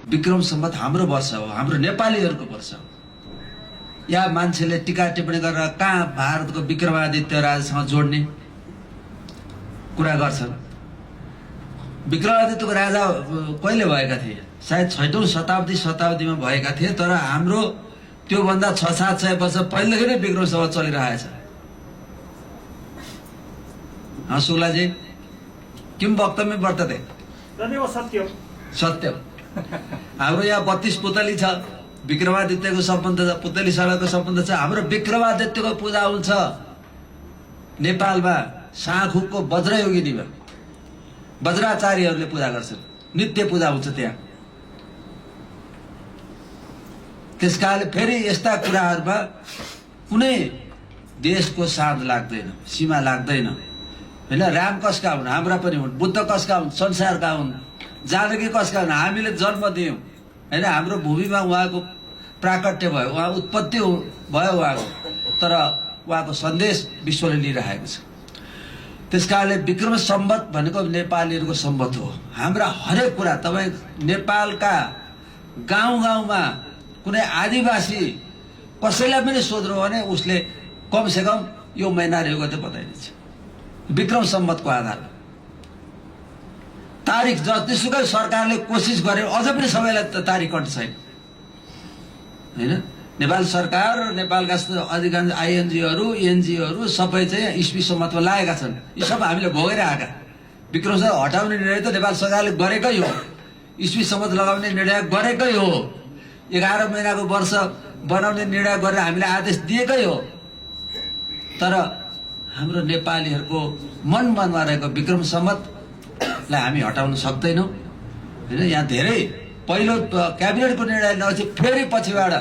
विक्रम सम्वत हाम्रो वर्ष हो, हाम्रो नेपालीहरूको वर्ष हो। या मान्छेले टीका टिप्पणी गरेर कहाँ भारतको विक्रमादित्य राजासँग जोड्ने कुरा गर्छन्। विक्रमादित्यको राजा कहिले भएका थिए? सायद 6औं शताब्दीमा भएका थिए, तर हाम्रो त्योभन्दा 600-700 वर्ष पहिलेदेखि नै विक्रम सम्वत चलिरहेछ। शुक्लाजी किम वक्तव्य वर्तते? तदेव सत्यम। सत्यम। हाम्रो यहाँ 32 पुतली छ, विक्रमादित्यको सम्बन्ध छ, पुतलीसँगको सम्बन्ध छ। हाम्रो विक्रमादित्यको पूजा हुन्छ नेपालमा साँखुको वज्रयोगिनीमा, वज्राचार्यहरूले पूजा गर्छन्, नित्य पूजा हुन्छ त्यहाँ। त्यसकारणले फेरि यस्ता कुराहरूमा कुनै देशको साँध लाग्दैन, सीमा लाग्दैन हैन। राम कसका हुन्? हाम्रा पनि हुन्। बुद्ध कसका हुन्? संसारका हुन्। जानकी कसका हुन्? हामीले जन्म दियौँ हैन। हाम्रो भूमिमा उहाँको प्राकट्य भयो, उहाँ उत्पत्ति भयो उहाँको, तर उहाँको सन्देश विश्वले लिइरहेको छ। त्यसकारणले विक्रम सम्वत भनेको नेपालीहरूको सम्वत हो। हाम्रा हरेक कुरा, तपाईँ नेपालका गाउँ गाउँमा कुनै आदिवासी कसैलाई पनि सोध्नु भने उसले कमसेकम यो महिना यो गते बताइदिन्छ विक्रम सम्वतको आधारमा। तारिख जतिसुकै सरकारले कोसिस गरे अझ पनि सबैलाई तारिख कट छैन हैन। नेपाल सरकार र नेपालका अधिकांश आइएनजीहरू एनजीओहरू सबै चाहिँ इस्वी सम्वतमा लागेका छन्। यी सब हामीले भोगेर आएका। विक्रम सम्वत हटाउने निर्णय त नेपाल सरकारले गरेकै हो, इस्वी सम्वत लगाउने निर्णय गरेकै हो, 11 महिनाको वर्ष बनाउने निर्णय गरेर हामीले आदेश दिएकै हो। तर हाम्रो नेपालीहरूको मनमा रहेको विक्रम सम्वतलाई हामी हटाउन सक्दैनौँ हैन। यहाँ धेरै पहिलो क्याबिनेटको निर्णय नपछि फेरि पछिबाट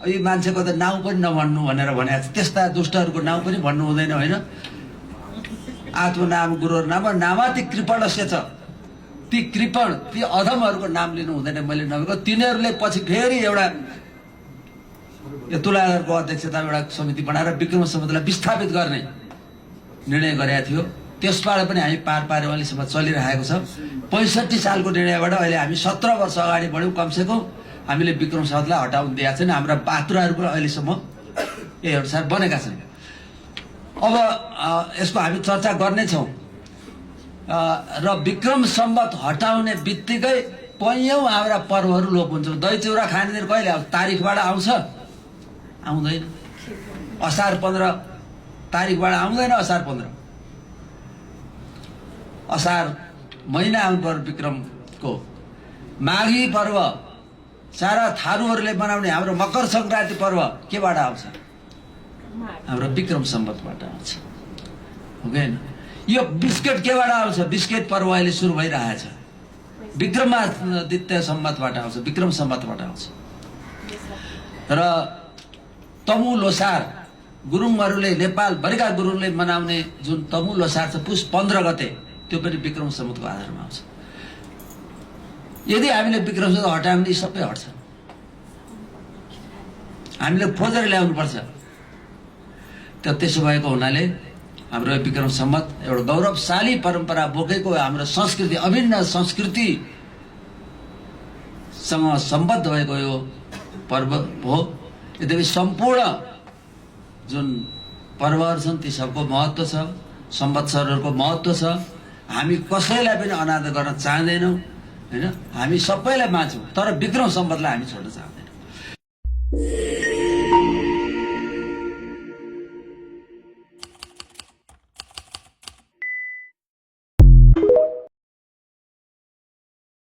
यी मान्छेको त नाउँ पनि नभन्नु भनेर भनेको छ। त्यस्ता दुष्टहरूको नाउँ पनि भन्नु हुँदैन होइन। आत्मनाम गुरुर नाम नामाति कृपणस्य छ। ती कृपण, ती अधमहरूको नाम लिनु हुँदैन मैले नभएको। तिनीहरूले पछि फेरि एउटा यो तुलाधारको अध्यक्षतामा एउटा समिति बनाएर विक्रम सम्वतलाई विस्थापित गर्ने निर्णय गरेका थियो। त्यसबाट पनि हामी पार पार्यौँ, अहिलेसम्म चलिरहेको छ। 65 सालको निर्णयबाट अहिले हामी 17 वर्ष अगाडि बढ्यौँ। कमसेकम हामीले विक्रम सम्वतलाई हटाउन दिएका छैन। हाम्रा पात्रहरू पनि अहिलेसम्म यही अनुसार बनेका छन्। अब यसको हामी चर्चा गर्नेछौँ र विक्रम सम्वत हटाउने बित्तिकै कैयौँ हाम्रा पर्वहरू लोप हुन्छ। दही चिउरा खाने दिन कहिले आउँछ? तारिखबाट आउँछ? आउँदैन। असार 15 तारिखबाट आउँदैन। असार 15 असार महिना आउनु पर्यो विक्रमको। माघी पर्व सारा थारूहरूले मनाउने हाम्रो मकर सङ्क्रान्ति पर्व केबाट आउँछ? हाम्रो विक्रम सम्वतबाट आउँछ, हो कि होइन? यो बिस्केट केबाट आउँछ? बिस्केट पर्व अहिले सुरु भइरहेछ, विक्रमादित्य सम्वतबाट आउँछ, विक्रम सम्वतबाट आउँछ। र तमु लोसार गुरुङहरूले, नेपालभरिका गुरुङले मनाउने जुन तमु लोसार छ पुस 15 गते, त्यो पनि विक्रम सम्वतको आधारमा आउँछ। यदि हामीले विक्रम सम्वत हटायौँ भने यी सबै हट्छ। हामीले खोजेर ल्याउनुपर्छ। त्यसो भएको हुनाले हाम्रो विक्रम सम्वत एउटा गौरवशाली परम्परा बोकेको हाम्रो संस्कृति, अभिन्न संस्कृतिसँग सम्बद्ध भएको यो पर्व हो। यद्यपि सम्पूर्ण जुन पर्वहरू छन् ती सबको महत्त्व छ, संवत्सरहरूको महत्त्व छ। हामी कसैलाई पनि अनादर गर्न चाहँदैनौँ हैन। हामी सबैलाई मान्छौँ, तर विक्रम सम्वतलाई हामी छोड्न चाहन्छौँ।